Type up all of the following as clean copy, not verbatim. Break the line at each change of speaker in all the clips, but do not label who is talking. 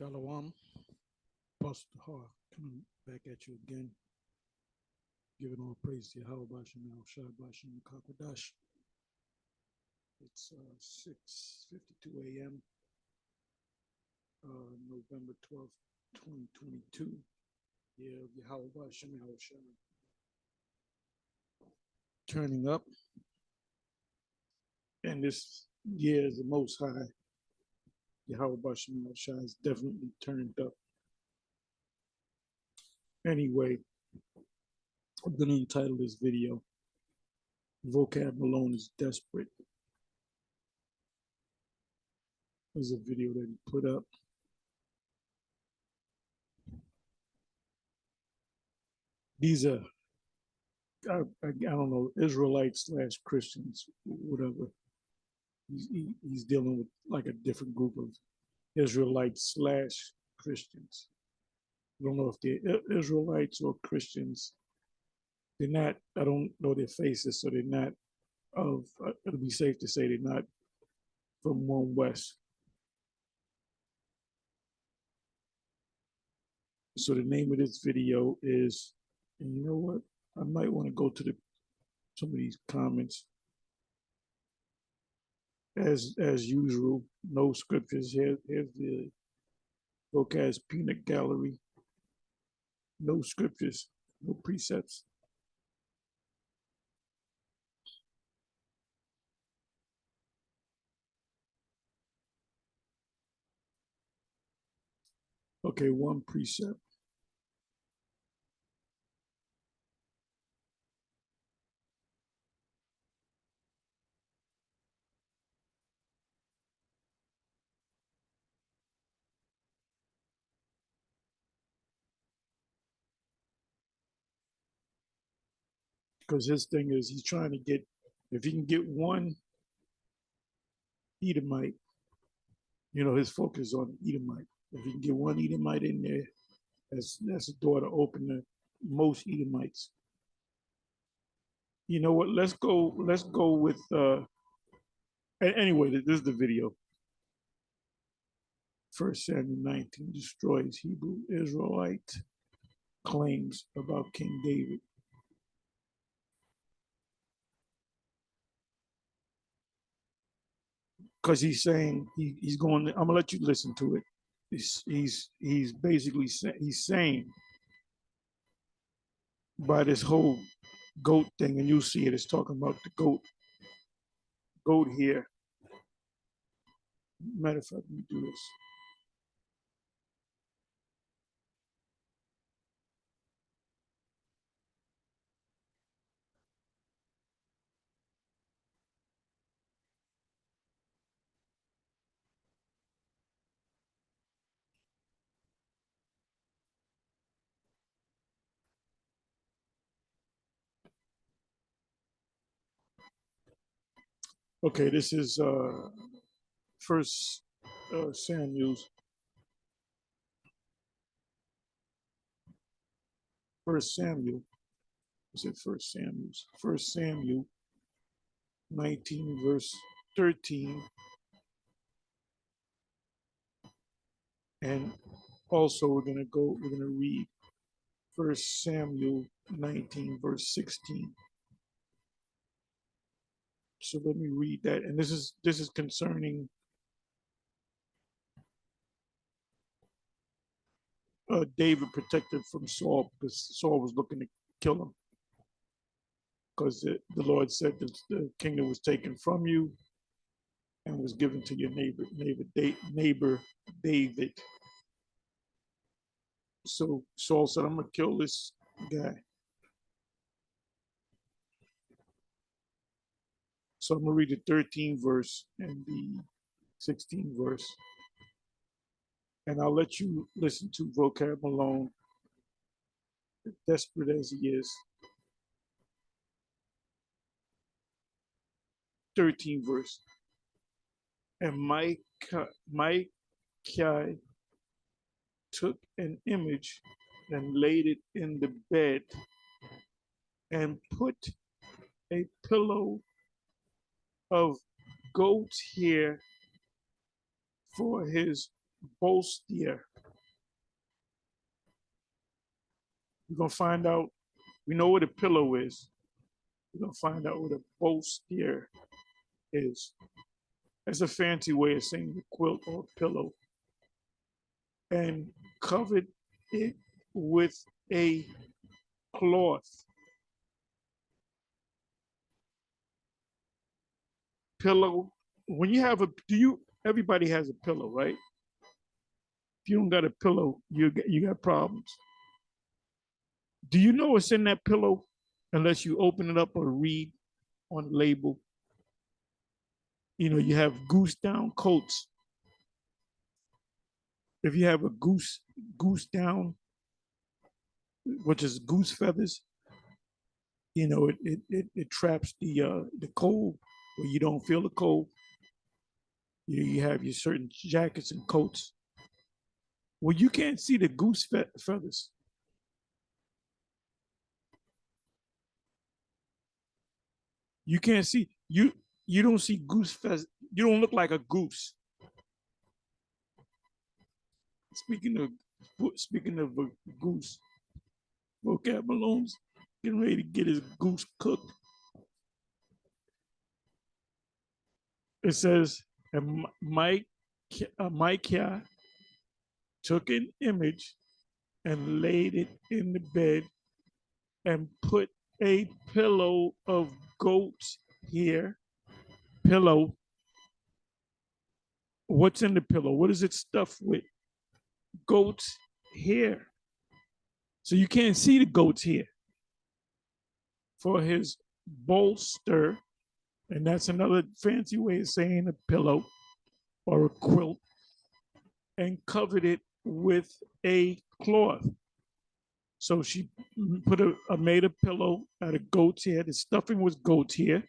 Shalom, Pastor Har, coming back at you again, giving all praise to Yahweh Bashem, Shai Bashem, Kakwadash. It's 6:52 a.m., November 12th, 2022. Year of Yahweh Bashem, Shai. Turning up, and this year is the Most High. Yahweh Bashem Shai is definitely turned up. Anyway, I'm going to entitle this video, Vocab Malone is Desperate. There's a video that he put up. These are, I don't know, Israelites / Christians, whatever. He's dealing with like a different group of Israelites / Christians. I don't know if they're Israelites or Christians. They're not, I don't know their faces, so they're not of, it'll be safe to say they're not from One West. So the name of this video is, and you know what? I might want to go to some of these comments. As usual, no scriptures. Here's the Vocab's peanut gallery. No scriptures, no precepts. Okay, one precept. Because his thing is he's trying to get, if he can get one Edomite, you know, his focus on Edomite. If he can get one Edomite in there, that's a door to open to most Edomites. You know what? Let's go with anyway, this is the video. 1 Samuel 19 destroys Hebrew Israelite claims about King David. Because he's saying he's going. I'm gonna let you listen to it. He's basically he's saying by this whole goat thing, and you'll see it. It's talking about the goat here. Matter of fact, let me do this. Okay, this is First Samuel's. First Samuel. Was it First Samuel's? First Samuel 19 verse 13. And also we're gonna read First Samuel 19 verse 16. So let me read that. And this is concerning David protected from Saul, because Saul was looking to kill him. Because the Lord said that the kingdom was taken from you and was given to your neighbor David. So Saul said, I'm gonna kill this guy. So I'm gonna read the 13th verse and the 16th verse. And I'll let you listen to Vocab Malone, desperate as he is. 13th verse. And Micah took an image and laid it in the bed and put a pillow of goat's hair for his bolster We're gonna find out. We know what a pillow is. We're gonna find out what a bolster is. That's a fancy way of saying the quilt or pillow. And covered it with a cloth. Pillow. When you have a, everybody has a pillow, right? If you don't got a pillow, you got problems. Do you know what's in that pillow unless you open it up or read on the label? You have goose down coats. If you have a goose down, which is goose feathers, it traps the cold where you don't feel the cold. You have your certain jackets and coats. Well, you can't see the goose feathers. You can't see you don't see goose feathers. You don't look like a goose. Speaking of a goose, Vocab Malone's getting ready to get his goose cooked. It says, and Micah took an image and laid it in the bed and put a pillow of goat's hair. Pillow. What's in the pillow? What is it stuffed with? Goat's hair. So you can't see the goat's hair. For his bolster, and that's another fancy way of saying a pillow or a quilt, and covered it with a cloth. So she made a pillow out of goat's hair. The stuffing was goat's hair,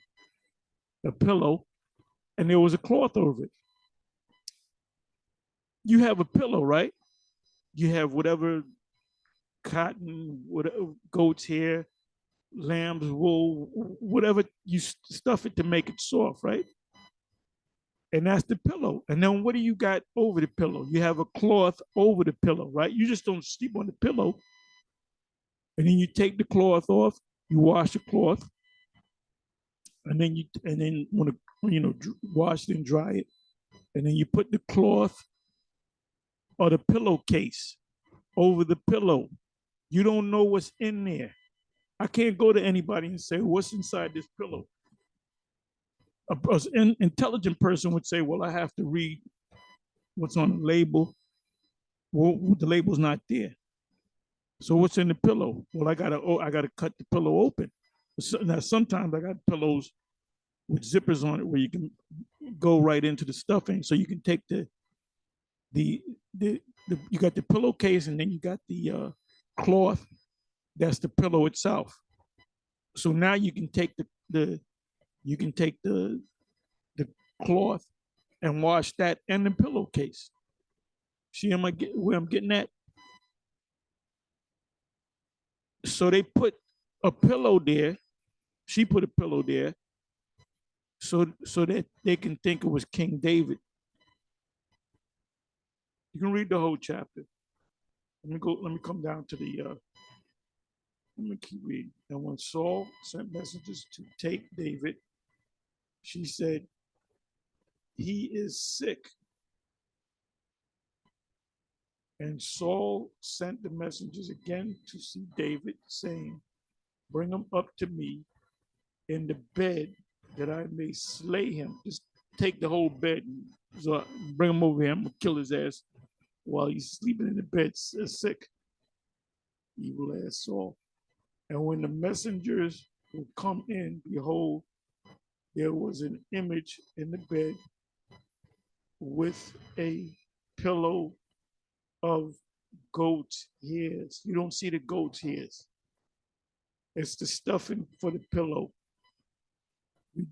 a pillow, and there was a cloth over it. You have a pillow, right? You have whatever cotton, whatever, goat's hair, lamb's wool, whatever you stuff it to make it soft, right? And that's the pillow. And then what do you got over the pillow? You have a cloth over the pillow, right? You just don't sleep on the pillow. And then you take the cloth off, you wash the cloth, and then when wash it and dry it, and then you put the cloth or the pillowcase over the pillow. You don't know what's in there. I can't go to anybody and say, what's inside this pillow? An intelligent person would say, well, I have to read what's on the label. Well, the label's not there. So what's in the pillow? Well, I gotta cut the pillow open. Now sometimes I got pillows with zippers on it where you can go right into the stuffing. So you can take you got the pillowcase, and then you got the cloth. That's the pillow itself. So now you can take the cloth and wash that and the pillowcase. See where I'm getting at? So they put a pillow there. She put a pillow there so that they can think it was King David. You can read the whole chapter. Let me come down to let me keep reading. And when Saul sent messengers to take David, she said, he is sick. And Saul sent the messengers again to see David, saying, bring him up to me in the bed that I may slay him. Just take the whole bed and bring him over here. I'm going to kill his ass while he's sleeping in the bed sick. Evil ass Saul. And when the messengers would come in, behold, there was an image in the bed with a pillow of goat's hairs. You don't see the goat's hairs. It's the stuffing for the pillow.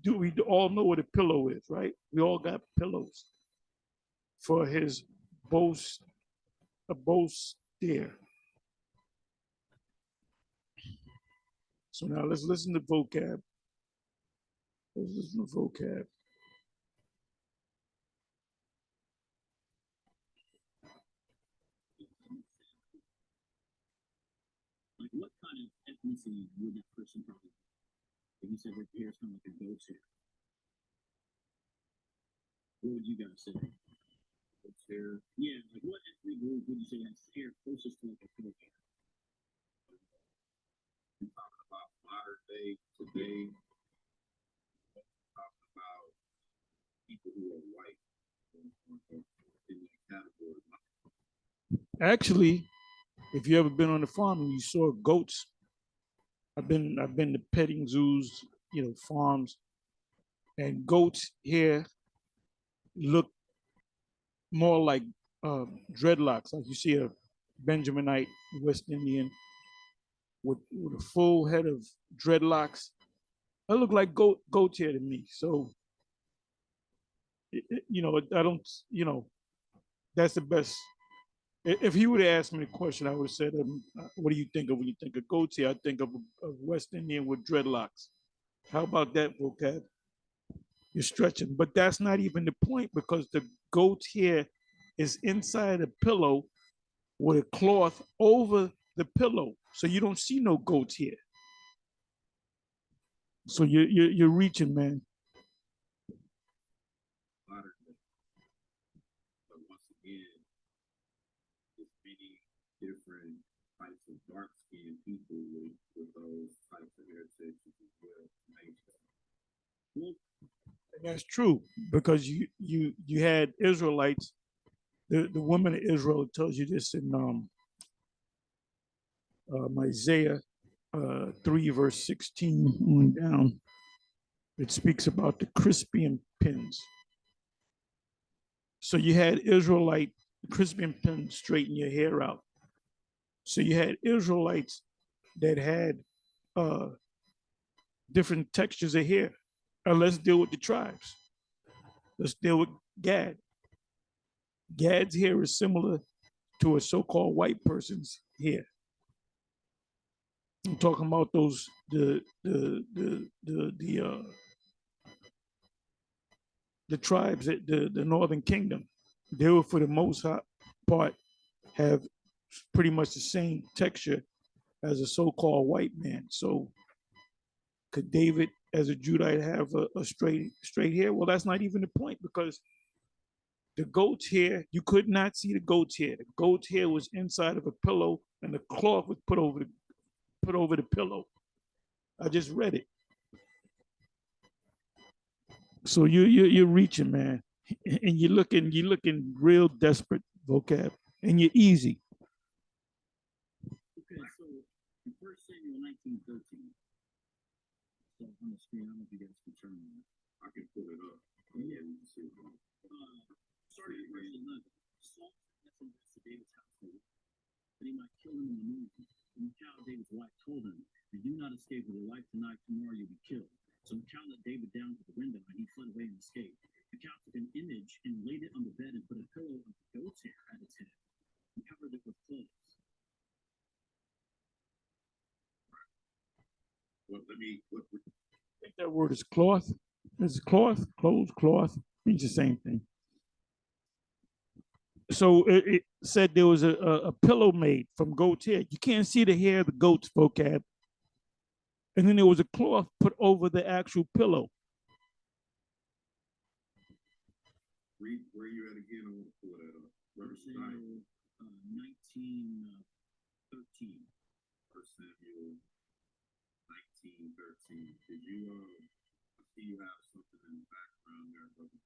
We all know what a pillow is, right? We all got pillows for his a bolster. So now let's listen to vocab. Let's listen to vocab.
me see, would that person probably, if you said their hair is kind of like a goat's hair, what would you guys say? Goat's hair? Yeah, like what ethnic group would you say has hair closest to like a goat hair? I'm talking about modern day, today, talking about people who are white in that category.
Actually, if you ever been on the farm and you saw goats, I've been to petting zoos, you know, farms, and goats here look more like dreadlocks, like you see a Benjaminite West Indian with a full head of dreadlocks. That look like goat's hair to me. So, you know, I don't, you know, that's the best. If he would have asked me the question, I would have said, "What do you think of when you think of goat's hair?" I think of a West Indian with dreadlocks. How about that, vocab? You're stretching, but that's not even the point because the goat's hair is inside a pillow with a cloth over the pillow, so you don't see no goat's hair. So you're reaching, man.
Modern day. But once again, there's many different types of dark skinned people with those types of heritages as well.
And that's true because you had Israelites. The woman of Israel tells you this in Isaiah 3 verse 16 on down. It speaks about the Crispian pins. So you had Israelite Crispian pins straighten your hair out. So you had Israelites that had uh, different textures of hair. Let's deal with the tribes. Let's deal with Gad. Gad's hair is similar to a so-called white person's hair. I'm talking about those the tribes at the Northern Kingdom. They were for the most part have pretty much the same texture as a so-called white man. So could David, as a Judite, have a straight hair? Well, that's not even the point because the goat's hair, you could not see the goat's hair. The goat's hair was inside of a pillow, and the cloth was put over the pillow. I just read it. So you're reaching, man, and you're looking real desperate, vocab, and you're easy.
Okay, so in 1 Samuel 19:13. So on the screen, I don't know if you guys can turn on it. I can pull it up. Yeah, we can see it. Starting at verse 11. Saul sent messengers to David's household that he might kill him in the morning. And Michal, David's wife, told him, "If you do not escape with your life tonight, tomorrow you'll be killed." So Michal let David down to the window, and he fled away and escaped. Michal took an image and laid it on the bed and put a pillow of goat's hair at its head and covered it with clothes. Well,
I think that word is cloth. Is cloth, clothes, cloth means the same thing. So it said there was a pillow made from goat's hair. You can't see the hair of the goat's, vocab. And then there was a cloth put over the actual pillow.
Read where you at again. I want to pull that up. Verse 19:13. 1 Samuel 19:13. Did you I see you have something in the background there, brother?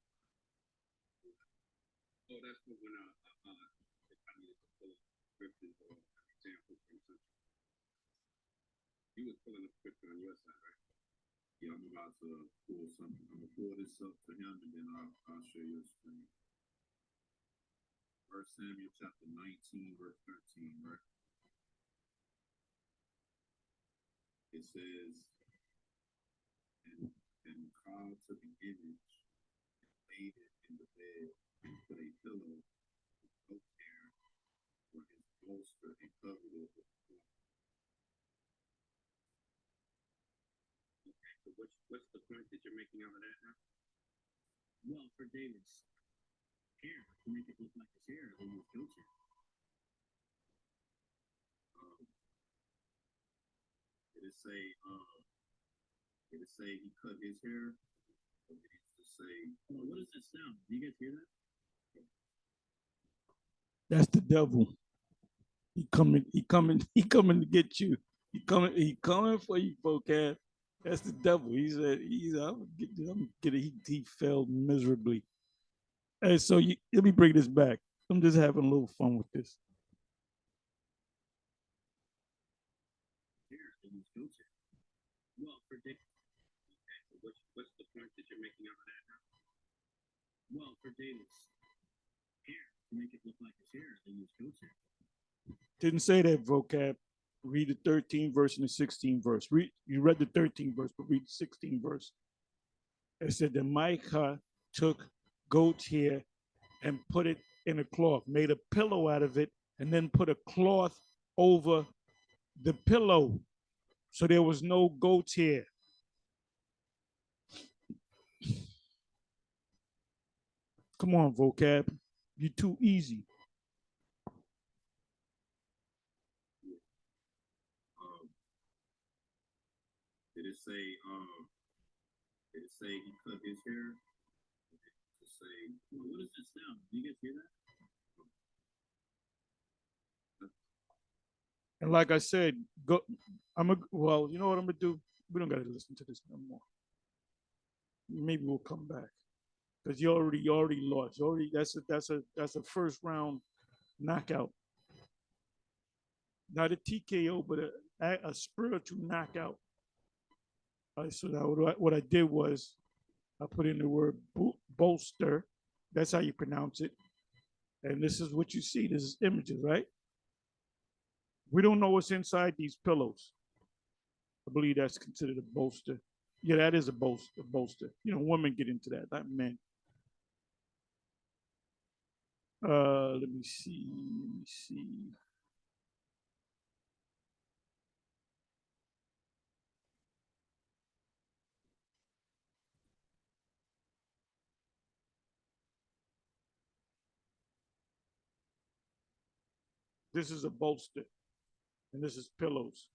Oh, that's what when I needed to pull scriptures or examples from something. You was pulling a scripture on your side, right? Yeah, I'm about to pull something. I'm gonna pull this up for him, and then I'll show you the screen. 1 Samuel chapter 19, verse 13, right? It says, and Carl took an image and laid it in the bed and put a pillow of goat hair for his bolster and covered it with cloth. Okay, so what's the point that you're making out of that now? Well, for David's hair, to make it look like his hair, they use goat's hair. say did it say he cut his hair? Or did it just say what is this sound? Do you guys hear that?
That's the devil. He coming to get you. He coming for you, vocab. That's the devil. He said, I'm gonna get it. He failed miserably. Hey, so let me bring this back. I'm just having a little fun with this.
Here, they use goat's hair. Well, for David. Okay, so what's the point that you're making out of that now? Well, for David's hair, to make it look like his hair, they use goat's hair.
Didn't say that, vocab. Read the 13th verse and the 16th verse. You read the 13th verse, but read the 16th verse. It said that Micah took goat's hair and put it in a cloth, made a pillow out of it, and then put a cloth over the pillow. So there was no goat's hair. Come on, vocab. You're too easy.
Did it say he cut his hair? Did it say what is this sound? Do you guys hear that?
And like I said, well, you know what I'm gonna do? We don't gotta listen to this no more. Maybe we'll come back. Because you already lost. That's a first round knockout. Not a TKO, but a spiritual knockout. So now what I did was I put in the word bolster. That's how you pronounce it. And this is what you see. This is images, right? We don't know what's inside these pillows. I believe that's considered a bolster. Yeah, that is a bolster. You know, women get into that, not men. Let me see. This is a bolster, and this is pillows.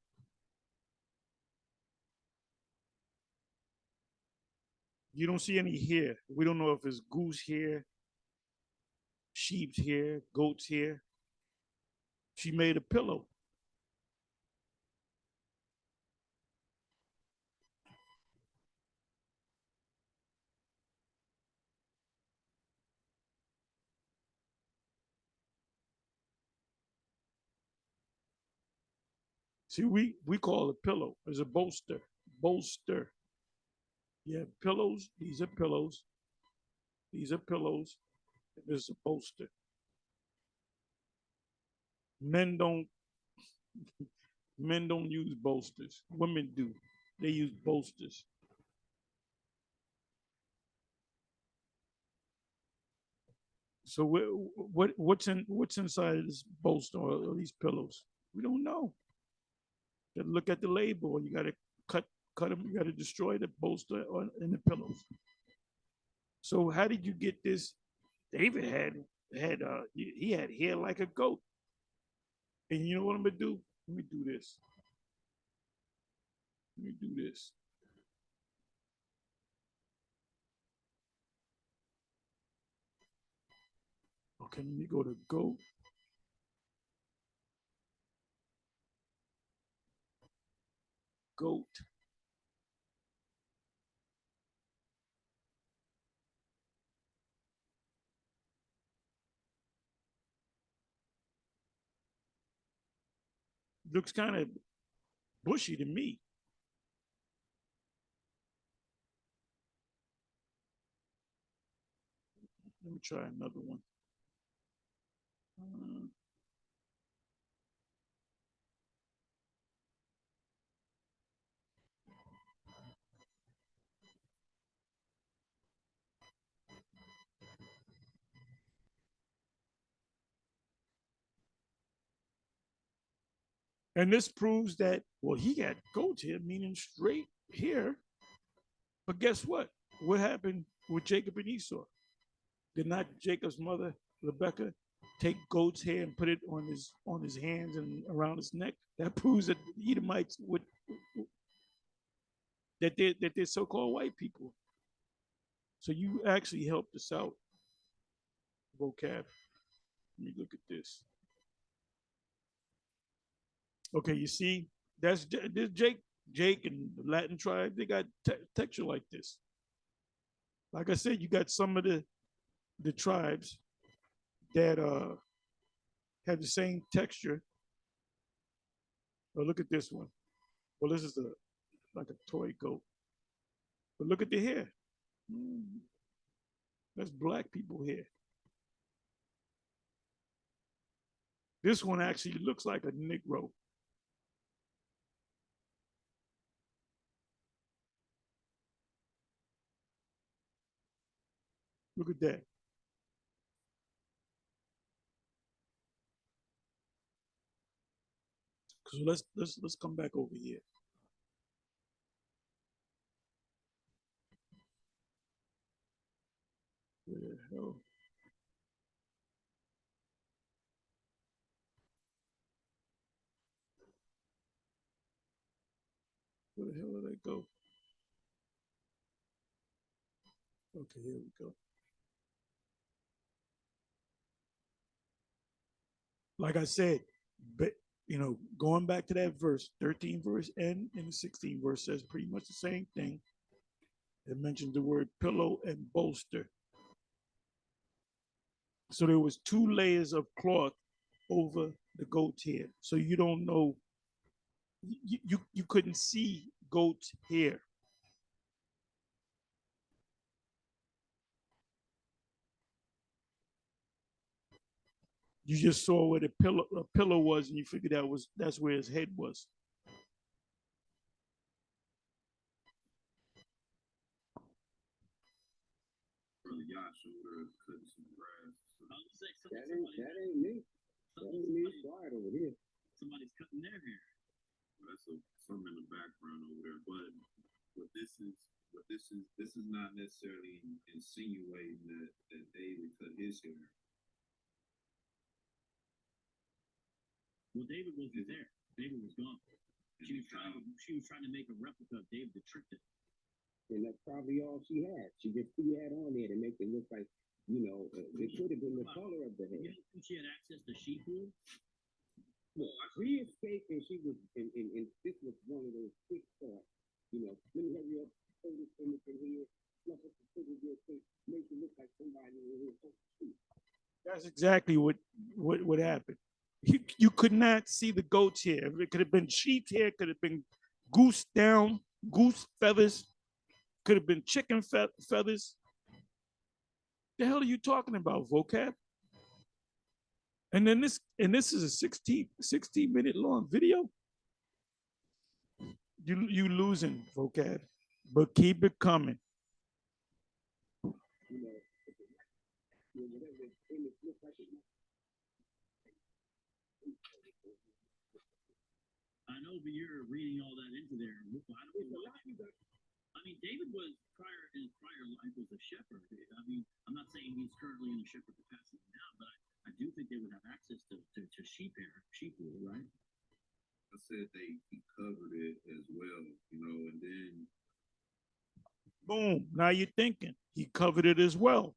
You don't see any hair. We don't know if it's goose hair, sheep's hair, goat's hair. She made a pillow. See, we call it a pillow. It's a bolster. Bolster. You have pillows. These are pillows. These are pillows. This is a bolster. Men don't men don't use bolsters. Women do. They use bolsters. So what's inside of this bolster or these pillows? We don't know. You gotta look at the label. You gotta cut them. You gotta destroy the bolster and the pillows. So how did you get this? David he had hair like a goat. And you know what I'm gonna do? Let me do this. Let me do this. Okay, let me go to goat. Goat. Looks kind of bushy to me. Let me try another one. Uh, and this proves that, well, he got goat hair, meaning straight hair. But guess what? What happened with Jacob and Esau? Did not Jacob's mother, Rebecca, take goat's hair and put it on his hands and around his neck? That proves that the Edomites that they're so-called white people. So you actually helped us out, vocab. Let me look at this. Okay, you see, that's this Jake and the Latin tribe. They got texture like this. Like I said, you got some of the tribes that have the same texture. But look at this one. Well, this is like a toy goat. But look at the hair. That's black people hair. This one actually looks like a Negro. Look at that. So let's come back over here. Where the hell? Where the hell did I go? Okay, here we go. Like I said, but going back to that verse, 13 verse and the 16 verse says pretty much the same thing. It mentions the word pillow and bolster. So there was 2 layers of cloth over the goat's hair. So you don't know, you couldn't see goat's hair. You just saw where the pillow was, and you figured that's where his head was.
Brother Yash over there cutting some grass.
That ain't me. That ain't me. It's quiet over here.
Somebody's cutting their hair. Well, that's something in the background over there. But this is not necessarily insinuating that David cut his hair. Well, David wasn't there. David was gone. She was trying to make a replica of David that tricked it.
And that's probably all she had. She just threw that on there to make it look like, it could have been the color of the hair.
You don't think she had access to sheep wool?
Well, she escaped and she was, and this was one of those quick thoughts. Let me hurry up, throw this image in here, fluff up the figure real quick, make it look like somebody in here.
That's exactly what happened. You could not see the goat's hair. It could have been sheep's hair, could have been goose down, goose feathers, could have been chicken feathers. The hell are you talking about, vocab? And then this is a 16-minute long video. You losing, vocab, but keep it coming.
I know, but you're reading all that into there. I mean, David was in his prior life was a shepherd. I mean, I'm not saying he's currently in a shepherd capacity now, but I do think they would have access to sheep hair, sheep wool, right? I said he covered it as well, and then
boom. Now you're thinking he covered it as well.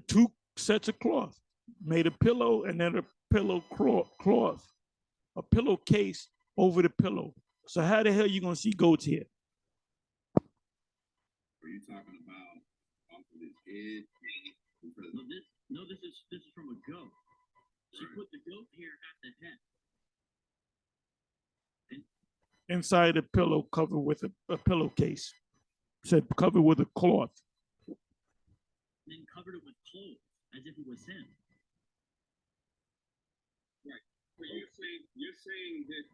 2 sets of cloth, made a pillow and then a pillow cloth, a pillowcase over the pillow. So how the hell you gonna see goat's hair?
Are you talking about off of his head? No, this is from a goat. She put the goat hair at the head.
Inside the pillow covered with a pillowcase. Said covered with a cloth.
Then covered it with clothes, as if it was him. Right. But you're saying that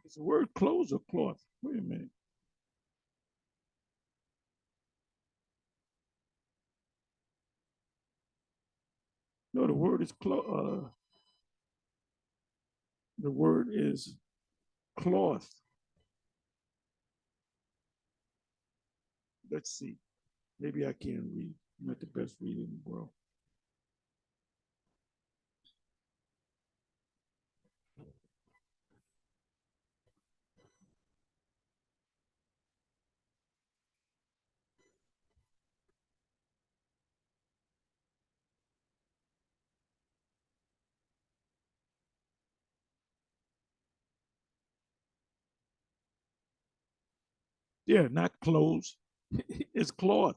it's the word clothes or cloth. Wait a minute. No, the word is the word is cloth. Let's see. Maybe I can't read. I'm not the best reader in the world. Yeah, not clothes. It's cloth.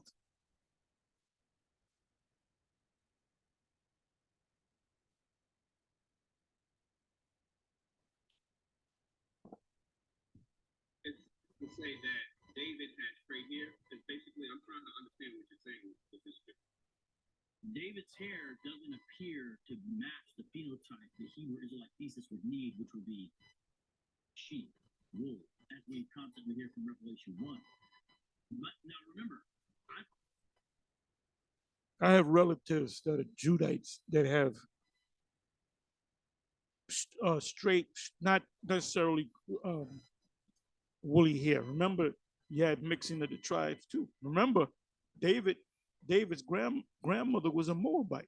It's to say that David had straight hair. It's basically, I'm trying to understand what you're saying with this.
David's hair doesn't appear to match the phenotype the Hebrew Israelite thesis would need, which would be sheep, wool, as we constantly hear from Revelation 1. But now remember,
I have relatives that are Judites that have straight, not necessarily woolly hair. Remember, you had mixing of the tribes too. Remember, David, David's grandmother was a Moabite,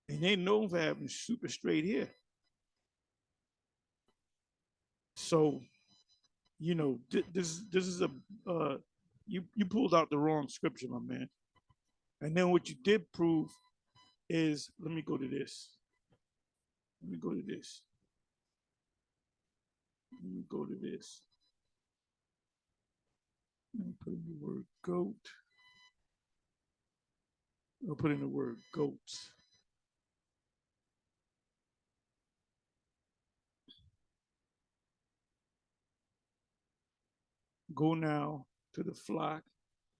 and they known for having super straight hair. So, you know, this is a you pulled out the wrong scripture, my man. And then what you did prove is, let me go to this. Let me go to this. Let me go to this. Let me put in the word goat. I'll put in the word goats. Go now to the flock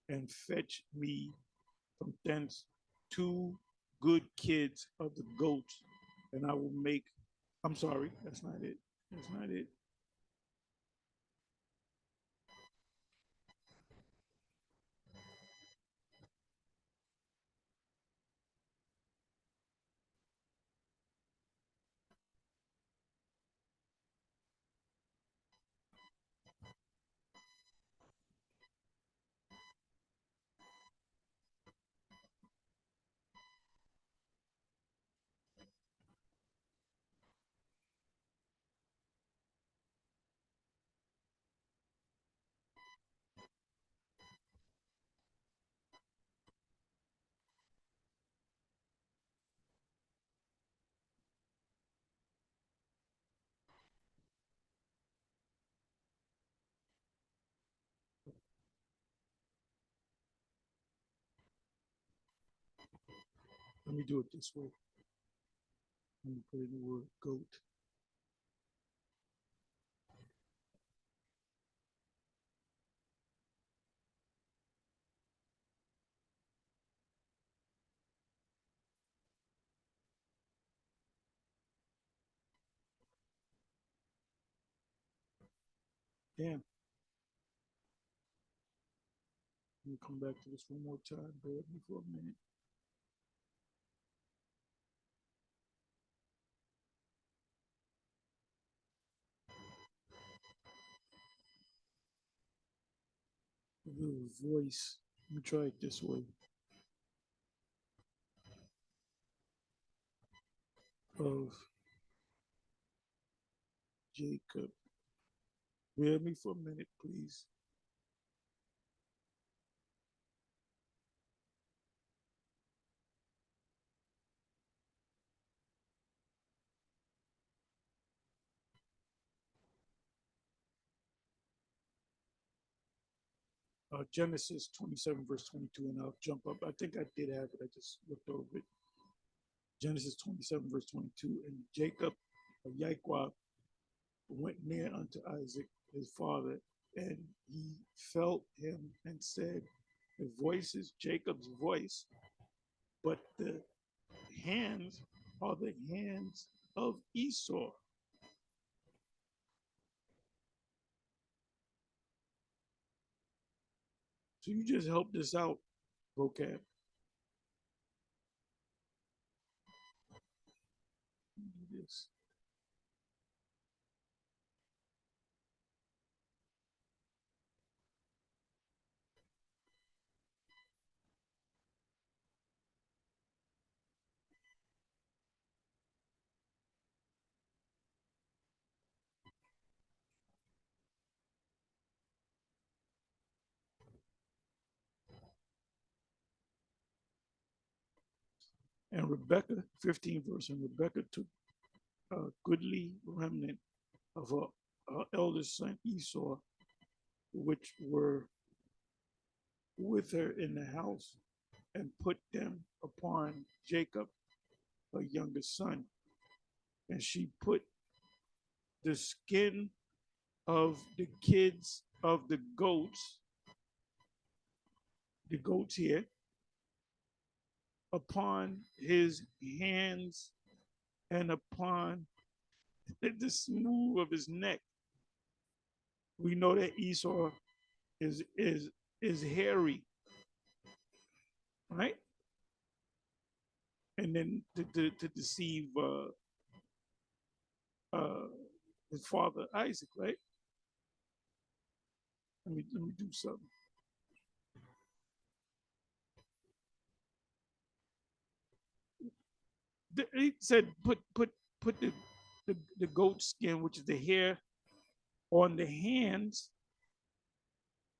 and fetch me from thence 2 good kids of the goats, and I will make. I'm sorry, that's not it. That's not it. Let me do it this way. Let me put in the word goat. Damn. Let me come back to this one more time. Bear with me for a minute. A little voice. Let me try it this way. Of Jacob. Bear with me for a minute, please. Genesis 27, verse 22, and I'll jump up. I think I did have it. I just looked over it. Genesis 27, verse 22. And Jacob, Yahweh, went near unto Isaac, his father, and he felt him and said, the voice is Jacob's voice, but the hands are the hands of Esau. So you just helped us out, Vocab. Do this. And Rebecca, 15 verse, and Rebecca took a goodly remnant of her eldest son Esau which were with her in the house, and put them upon Jacob, her youngest son. And she put the skin of the kids of the goats here, upon his hands and upon the smooth of his neck. We know that Esau is hairy, right? And then to deceive his father Isaac, right? Let me do something. He said put the goat skin, which is the hair, on the hands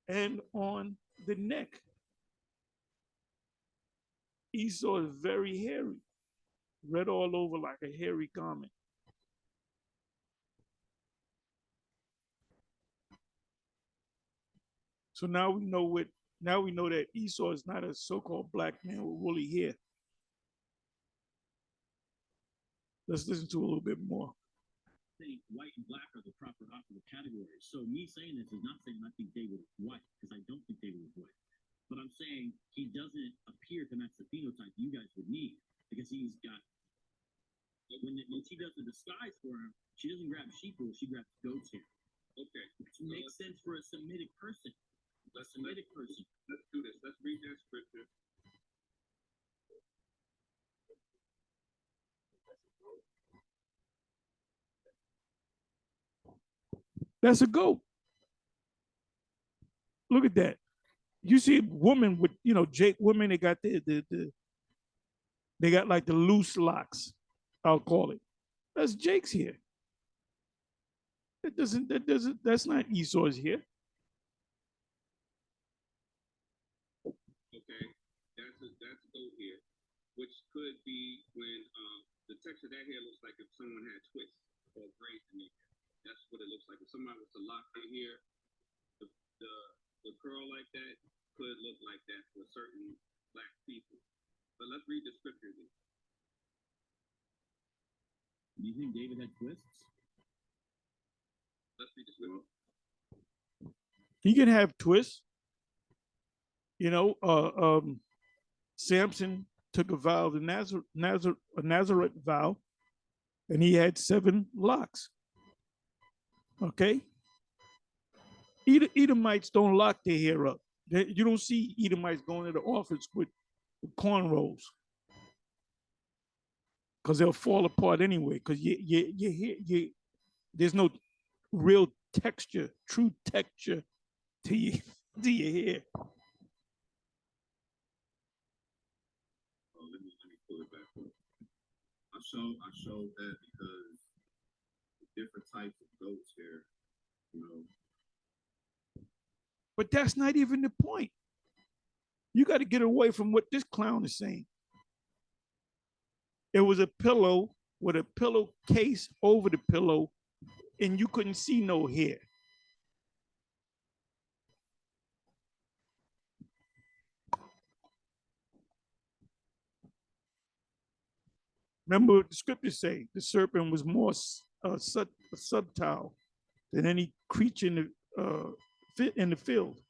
and on the neck. Esau is very hairy, red all over like a hairy garment. So now we know that Esau is not a so-called black man with woolly hair. Let's listen to a little bit more.
Saying white and black are the proper operative categories. So me saying this is not saying I think David is white, because I don't think David is white. But I'm saying he doesn't appear to match the phenotype you guys would need, because he's got, when she does the disguise for him, she doesn't grab sheep wool, she grabs goat's hair. Okay. Which makes sense for a Semitic person. Let's do this. Let's read that scripture.
That's a goat. Look at that. You see a woman with, Jake women, they got they got like the loose locks, I'll call it. That's Jake's hair. That's not Esau's hair.
Okay, that's a goat hair, which could be when the texture of that hair looks like if someone had twists or braids in it. That's what it looks like. If somebody was to lock their hair, the curl like that could look like that for certain black people. But let's read the scripture then.
Do you think David had twists?
Let's read the scripture.
He can have twists. Samson took a vow of the Nazareth vow, and he had 7 locks. Okay? Edomites don't lock their hair up. You don't see Edomites going to the office with cornrows, because they'll fall apart anyway, because there's no real texture, true texture to your hair.
Let me pull it back up. I showed that because different types of goats hair,
But that's not even the point. You got to get away from what this clown is saying. It was a pillow with a pillowcase over the pillow, and you couldn't see no hair. Remember what the scriptures say, the serpent was more subtle than any creature in the field.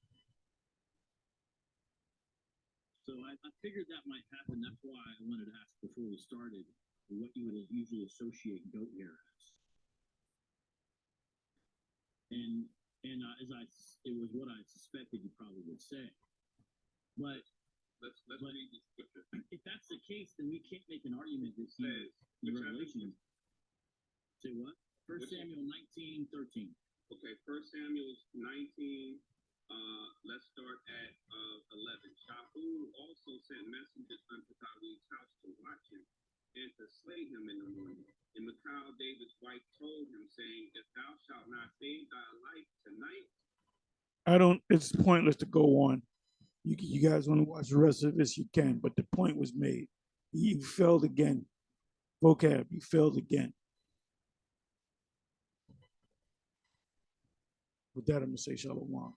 So I figured that might happen. That's why I wanted to ask before we started what you would usually associate goat hair as. And it was what I suspected you probably would say. But let's read the scripture. If that's the case, then we can't make an argument that says in Revelation. Say what? 1 Samuel 19:13. Okay, 1 Samuel 19. Let's start at 11. Shaul also sent messengers unto David's house to watch him and to slay him in the morning. And Michal, David's wife, told him, saying, if thou shalt not save thy life tonight.
It's pointless to go on. You guys want to watch the rest of this, you can, but the point was made. You failed again. Vocab, you failed again. With that, I'm going to say shalom.